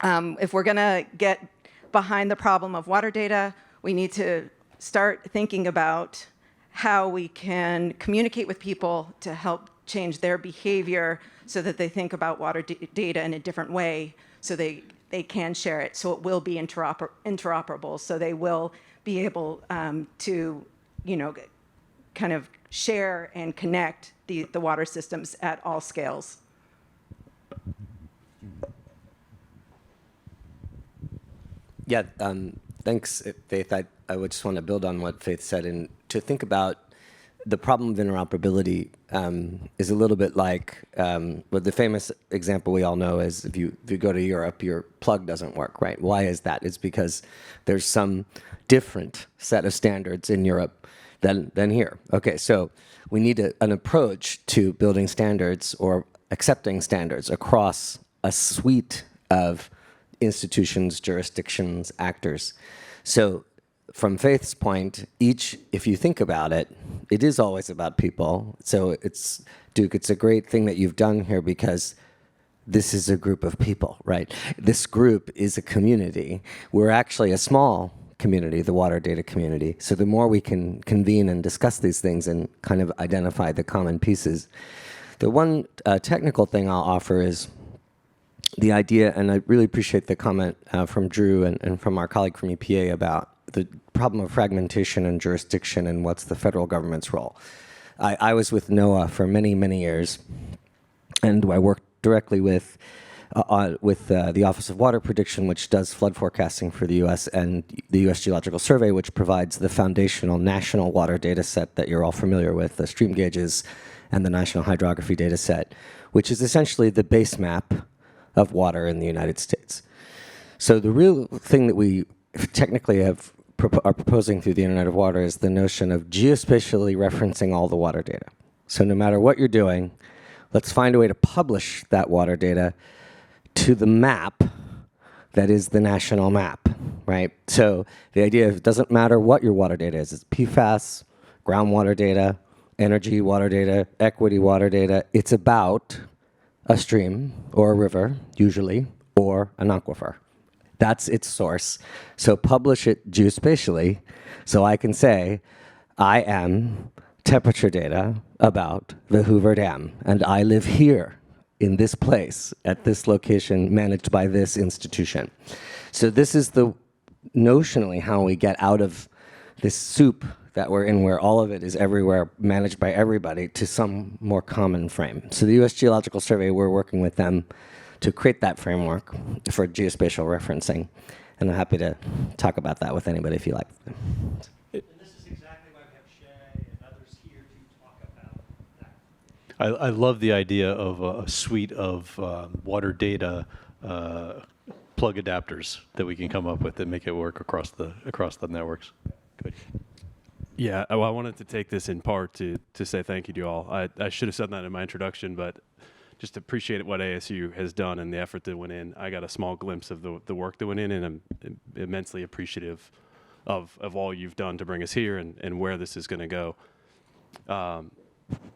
if we're going to get behind the problem of water data, we need to start thinking about how we can communicate with people to help change their behavior so that they think about water data in a different way, so they can share it, so it will be interoperable, so they will be able to, kind of share and connect the water systems at all scales. Yeah, thanks, Faith. I would just want to build on what Faith said, and to think about the problem of interoperability is a little bit like, well, the famous example we all know is if you go to Europe, your plug doesn't work, right? Why is that? It's because there's some different set of standards in Europe than here. Okay, so we need an approach to building standards or accepting standards across a suite of institutions, jurisdictions, actors. So from Faith's point, if you think about it, it is always about people. So Duke, it's a great thing that you've done here, because this is a group of people, right? This group is a community. We're actually a small community, the water data community. So the more we can convene and discuss these things and kind of identify the common pieces. The one technical thing I'll offer is the idea, and I really appreciate the comment from Drew and from our colleague from EPA about the problem of fragmentation and jurisdiction and what's the federal government's role. I was with NOAA for many, many years, and I worked directly with the Office of Water Prediction, which does flood forecasting for the U.S., and the U.S. Geological Survey, which provides the foundational national water data set that you're all familiar with, the stream gauges and the National Hydrography data set, which is essentially the base map of water in the United States. So the real thing that we technically are proposing through the Internet of Water is the notion of geospatially referencing all the water data. So no matter what you're doing, let's find a way to publish that water data to the map that is the national map, right? So the idea is it doesn't matter what your water data is. It's PFAS, groundwater data, energy water data, equity water data. It's about a stream or a river, usually, or an aquifer. That's its source. So publish it geospatially so I can say, I am temperature data about the Hoover Dam, and I live here in this place at this location managed by this institution. So this is the notionally how we get out of this soup that we're in where all of it is everywhere managed by everybody to some more common frame. So the U.S. Geological Survey, we're working with them to create that framework for geospatial referencing. And I'm happy to talk about that with anybody if you like. And this is exactly why we have Shay and others here to talk about that. I love the idea of a suite of water data plug adapters that we can come up with and make it work across the networks. Good. Yeah, well, I wanted to take this in part to say thank you to you all. I should have said that in my introduction, but just appreciate what ASU has done and the effort that went in. I got a small glimpse of the work that went in, and I'm immensely appreciative of all you've done to bring us here and where this is going to go.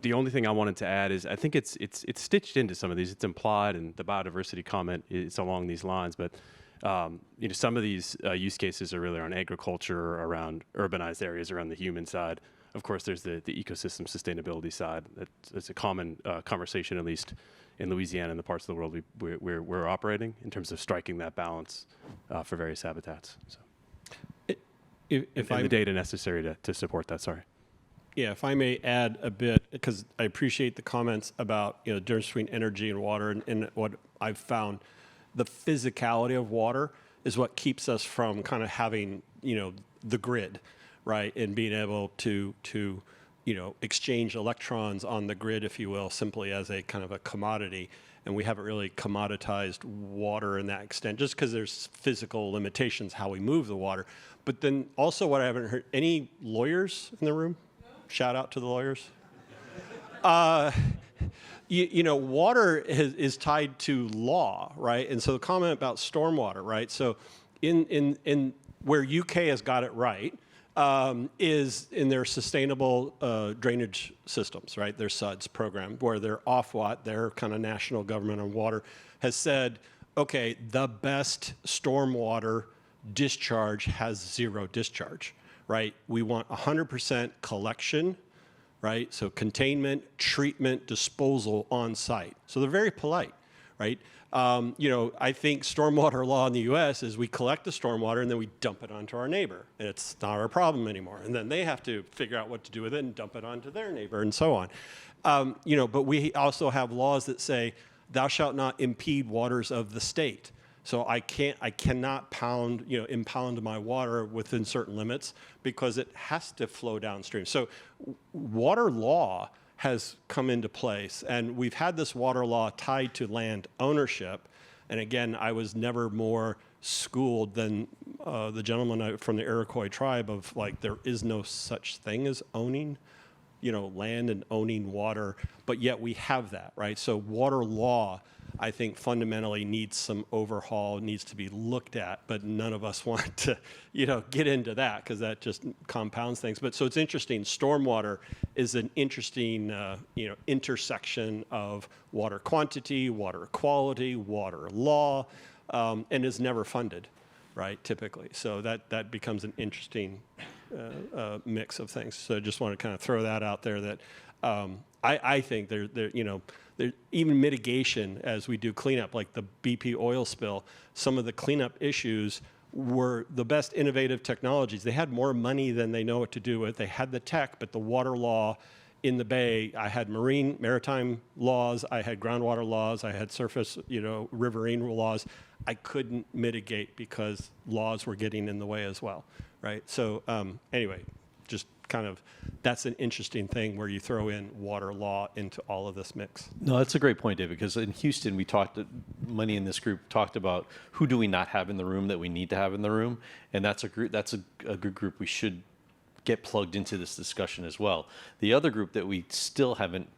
The only thing I wanted to add is I think it's stitched into some of these. It's implied, and the biodiversity comment is along these lines, but some of these use cases are really around agriculture, around urbanized areas, around the human side. Of course, there's the ecosystem sustainability side. That's a common conversation, at least in Louisiana and the parts of the world we're operating, in terms of striking that balance for various habitats. So, and the data necessary to support that. Sorry. Yeah, if I may add a bit, because I appreciate the comments about the difference between energy and water, and what I've found, the physicality of water is what keeps us from kind of having the grid, right, and being able to exchange electrons on the grid, if you will, simply as a kind of a commodity. And we haven't really commoditized water in that extent, just because there's physical limitations how we move the water. But then also, what I haven't heard, any lawyers in the room? Shout out to the lawyers. Water is tied to law, right? And so the comment about stormwater, right? So in where UK has got it right is in their sustainable drainage systems, right? Their SUDS program, where their Ofwat, their kind of national government on water, has said, okay, the best stormwater discharge has zero discharge. Right? We want 100% collection, right? So containment, treatment, disposal on site. So they're very polite, right? I think stormwater law in the U.S. is we collect the stormwater and then we dump it onto our neighbor, and it's not our problem anymore. And then they have to figure out what to do with it and dump it onto their neighbor, and so on. But we also have laws that say, "Thou shalt not impede waters of the state." So I cannot impound my water within certain limits because it has to flow downstream. So water law has come into place, and we've had this water law tied to land ownership. And again, I was never more schooled than the gentleman from the Iroquois tribe of there is no such thing as owning, land and owning water, but yet we have that, right? So water law, I think, fundamentally needs some overhaul, needs to be looked at, but none of us want to, get into that because that just compounds things. But so it's interesting. Stormwater is an interesting, intersection of water quantity, water quality, water law, and is never funded, right, typically. So that becomes an interesting mix of things. So I just want to kind of throw that out there that I think there even mitigation as we do cleanup, like the BP oil spill, some of the cleanup issues were the best innovative technologies. They had more money than they know what to do with. They had the tech, but the water law in the Bay, I had maritime laws, I had groundwater laws, I had surface, riverine laws. I couldn't mitigate because laws were getting in the way as well, right? So anyway, just kind of, that's an interesting thing where you throw in water law into all of this mix. No, that's a great point, David, because in Houston, many in this group talked about who do we not have in the room that we need to have in the room, and that's a good group we should get plugged into this discussion as well. The other group that we still haven't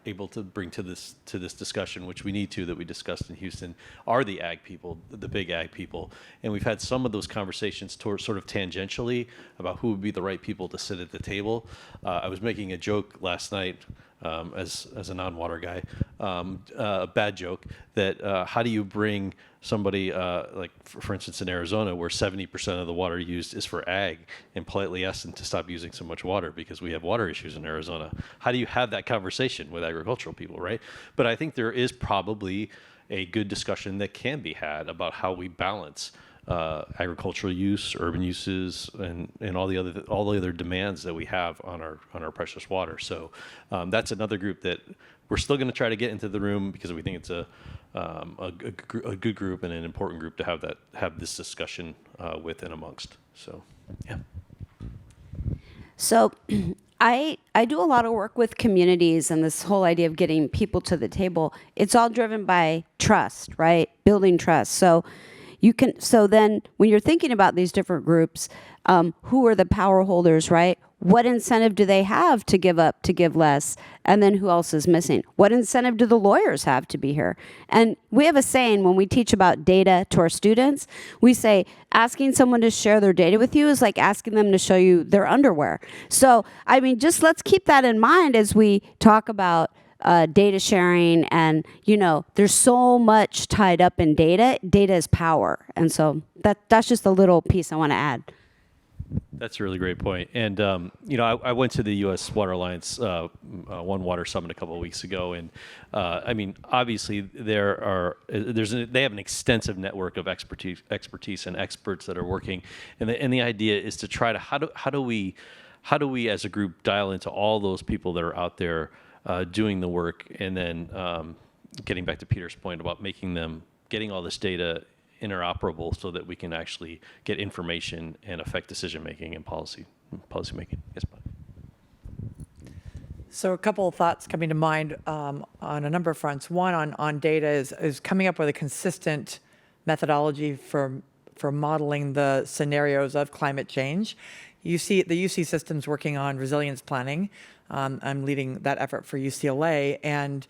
able to bring to this discussion, which we need to, that we discussed in Houston, are the ag people, the big ag people. And we've had some of those conversations sort of tangentially about who would be the right people to sit at the table. I was making a joke last night as a non-water guy, a bad joke, that how do you bring somebody, like for instance in Arizona, where 70% of the water used is for ag, and politely ask them to stop using so much water because we have water issues in Arizona. How do you have that conversation with agricultural people, right? But I think there is probably a good discussion that can be had about how we balance agricultural use, urban uses, and all the other demands that we have on our precious water. So that's another group that we're still going to try to get into the room because we think it's a good group and an important group to have this discussion with and amongst. So yeah. So I do a lot of work with communities, and this whole idea of getting people to the table, it's all driven by trust, right? Building trust. So then when you're thinking about these different groups, who are the power holders, right? What incentive do they have to give up, to give less? And then who else is missing? What incentive do the lawyers have to be here? And we have a saying when we teach about data to our students, we say asking someone to share their data with you is like asking them to show you their underwear. So, I mean, just let's keep that in mind as we talk about data sharing, and there's so much tied up in data. Data is power, and so that's just a little piece I want to add. That's a really great point. And I went to the U.S. Water Alliance One Water Summit a couple of weeks ago, and I mean, obviously they have an extensive network of expertise and experts that are working, and the idea is to try to how do we as a group dial into all those people that are out there doing the work, and then getting back to Peter's point about getting all this data interoperable so that we can actually get information and affect decision making and policy making. Yes, Bob. So a couple of thoughts coming to mind on a number of fronts. One on data is coming up with a consistent methodology for modeling the scenarios of climate change. The UC system's working on resilience planning. I'm leading that effort for UCLA, and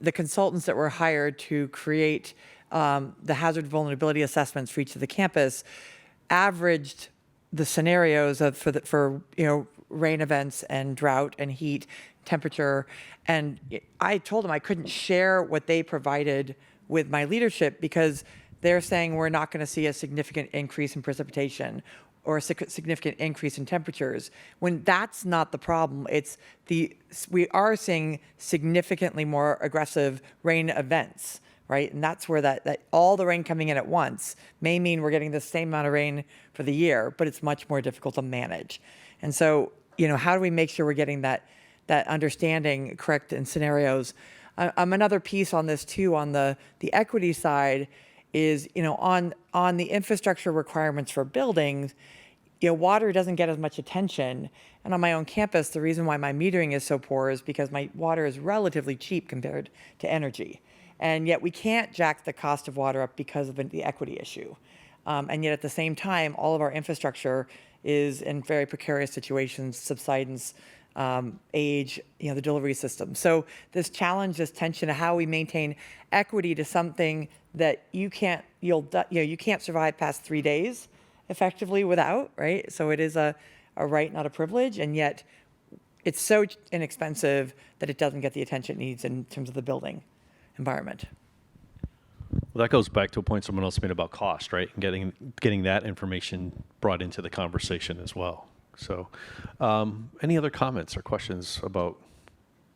the consultants that were hired to create the hazard vulnerability assessments for each of the campus averaged the scenarios for rain events and drought and heat, temperature, and I told them I couldn't share what they provided with my leadership because they're saying we're not going to see a significant increase in precipitation or a significant increase in temperatures, when that's not the problem. We are seeing significantly more aggressive rain events, right? And that's where that all the rain coming in at once may mean we're getting the same amount of rain for the year, but it's much more difficult to manage. And so, how do we make sure we're getting that understanding correct in scenarios? Another piece on this too, on the equity side, is on the infrastructure requirements for buildings, water doesn't get as much attention. And on my own campus, the reason why my metering is so poor is because my water is relatively cheap compared to energy. And yet we can't jack the cost of water up because of the equity issue. And yet at the same time, all of our infrastructure is in very precarious situations, subsidence, age, the delivery system. So this challenge, this tension of how we maintain equity to something that you can't survive past 3 days effectively without, right? So it is a right, not a privilege, and yet it's so inexpensive that it doesn't get the attention it needs in terms of the building environment. Well, that goes back to a point someone else made about cost, right? And getting that information brought into the conversation as well. So, any other comments or questions about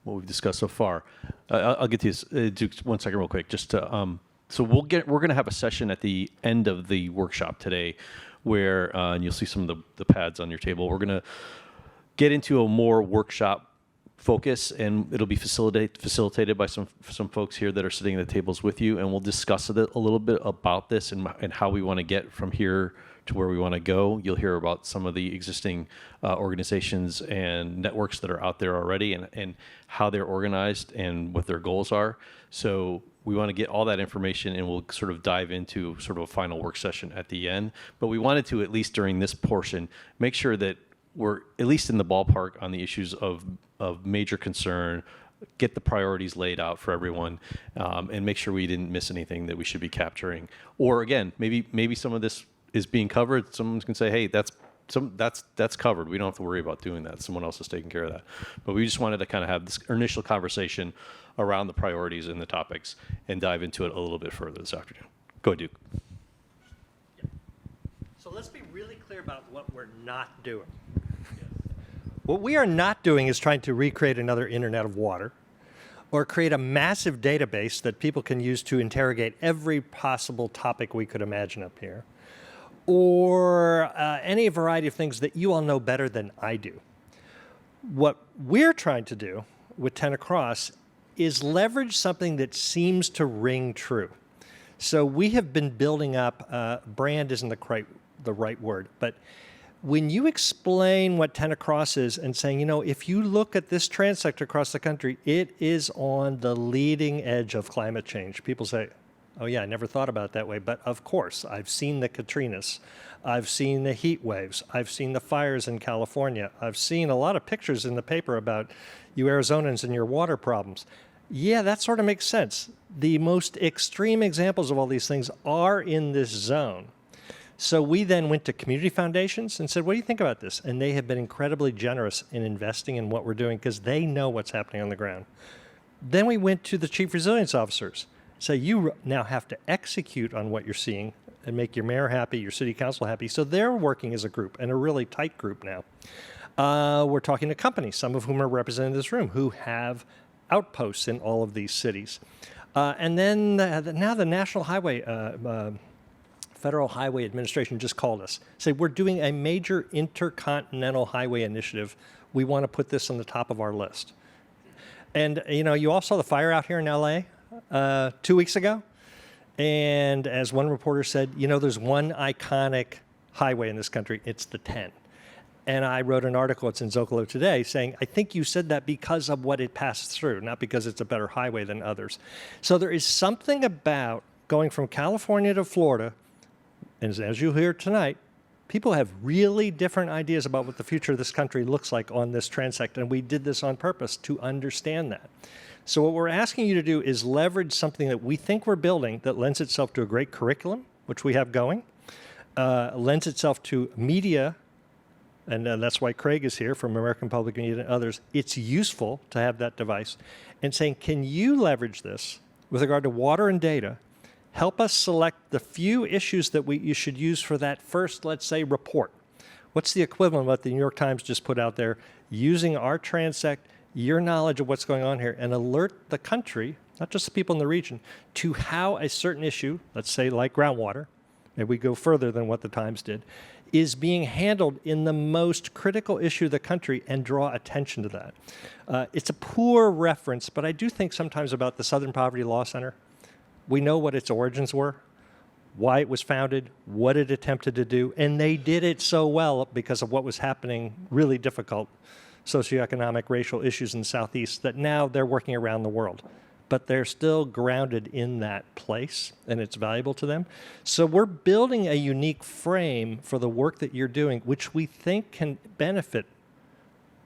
what we've discussed so far? I'll get to you, Duke, 1 second real quick. Just to, so we're going to have a session at the end of the workshop today where, and you'll see some of the pads on your table. We're going to get into a more workshop focus, and it'll be facilitated by some folks here that are sitting at the tables with you, and we'll discuss a little bit about this and how we want to get from here to where we want to go. You'll hear about some of the existing organizations and networks that are out there already, and how they're organized and what their goals are. So we want to get all that information, and we'll sort of dive into sort of a final work session at the end. But we wanted to, at least during this portion, make sure that we're at least in the ballpark on the issues of major concern, get the priorities laid out for everyone, and make sure we didn't miss anything that we should be capturing. Or again, maybe some of this is being covered. Someone can say, hey, that's covered. We don't have to worry about doing that. Someone else is taking care of that. But we just wanted to kind of have this initial conversation around the priorities and the topics and dive into it a little bit further this afternoon. Go ahead, Duke. So let's be really clear about what we're not doing. What we are not doing is trying to recreate another Internet of Water or create a massive database that people can use to interrogate every possible topic we could imagine up here, or any variety of things that you all know better than I do. What we're trying to do with 10 Across is leverage something that seems to ring true. So we have been building up, brand isn't the right word, but when you explain what 10 Across is and saying, if you look at this transector across the country, it is on the leading edge of climate change. People say, oh yeah, I never thought about it that way. But of course, I've seen the Katrinas. I've seen the heat waves. I've seen the fires in California. I've seen a lot of pictures in the paper about you Arizonans and your water problems. Yeah, that sort of makes sense. The most extreme examples of all these things are in this zone. So we then went to community foundations and said, what do you think about this? And they have been incredibly generous in investing in what we're doing because they know what's happening on the ground. Then we went to the chief resilience officers. So you now have to execute on what you're seeing and make your mayor happy, your city council happy. So they're working as a group, and a really tight group now. We're talking to companies, some of whom are represented in this room, who have outposts in all of these cities. And then now the National Highway Federal Highway Administration just called us. Said, we're doing a major intercontinental highway initiative. We want to put this on the top of our list. And, you all saw the fire out here in LA 2 weeks ago. And as one reporter said, there's one iconic highway in this country. It's the 10. And I wrote an article, it's in Zocalo today, saying, I think you said that because of what it passed through, not because it's a better highway than others. So there is something about going from California to Florida. And as you'll hear tonight, people have really different ideas about what the future of this country looks like on this transect, and we did this on purpose to understand that. So what we're asking you to do is leverage something that we think we're building that lends itself to a great curriculum, which we have going, lends itself to media, and that's why Craig is here from American Public Media and others. It's useful to have that device, and saying, can you leverage this with regard to water and data? Help us select the few issues that you should use for that first, let's say, report. What's the equivalent of what the New York Times just put out there? Using our transect, your knowledge of what's going on here, and alert the country, not just the people in the region, to how a certain issue, let's say like groundwater, and we go further than what the Times did, is being handled in the most critical issue of the country, and draw attention to that. It's a poor reference, but I do think sometimes about the Southern Poverty Law Center. We know what its origins were, why it was founded, what it attempted to do, and they did it so well because of what was happening, really difficult socioeconomic, racial issues in the Southeast, that now they're working around the world. But they're still grounded in that place, and it's valuable to them. So we're building a unique frame for the work that you're doing, which we think can benefit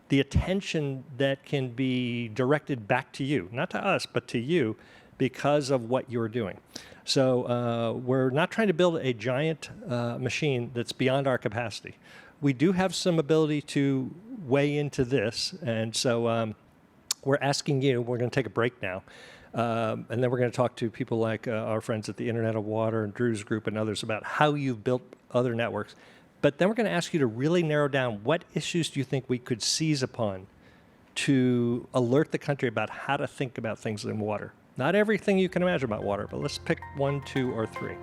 the attention that can be directed back to you, not to us, but to you, because of what you're doing. So we're not trying to build a giant machine that's beyond our capacity. We do have some ability to weigh into this, and so we're asking you, we're going to take a break now, and then we're going to talk to people like our friends at the Internet of Water and Drew's group and others about how you've built other networks. But then we're going to ask you to really narrow down what issues do you think we could seize upon to alert the country about how to think about things in water. Not everything you can imagine about water, but let's pick 1, 2, or 3.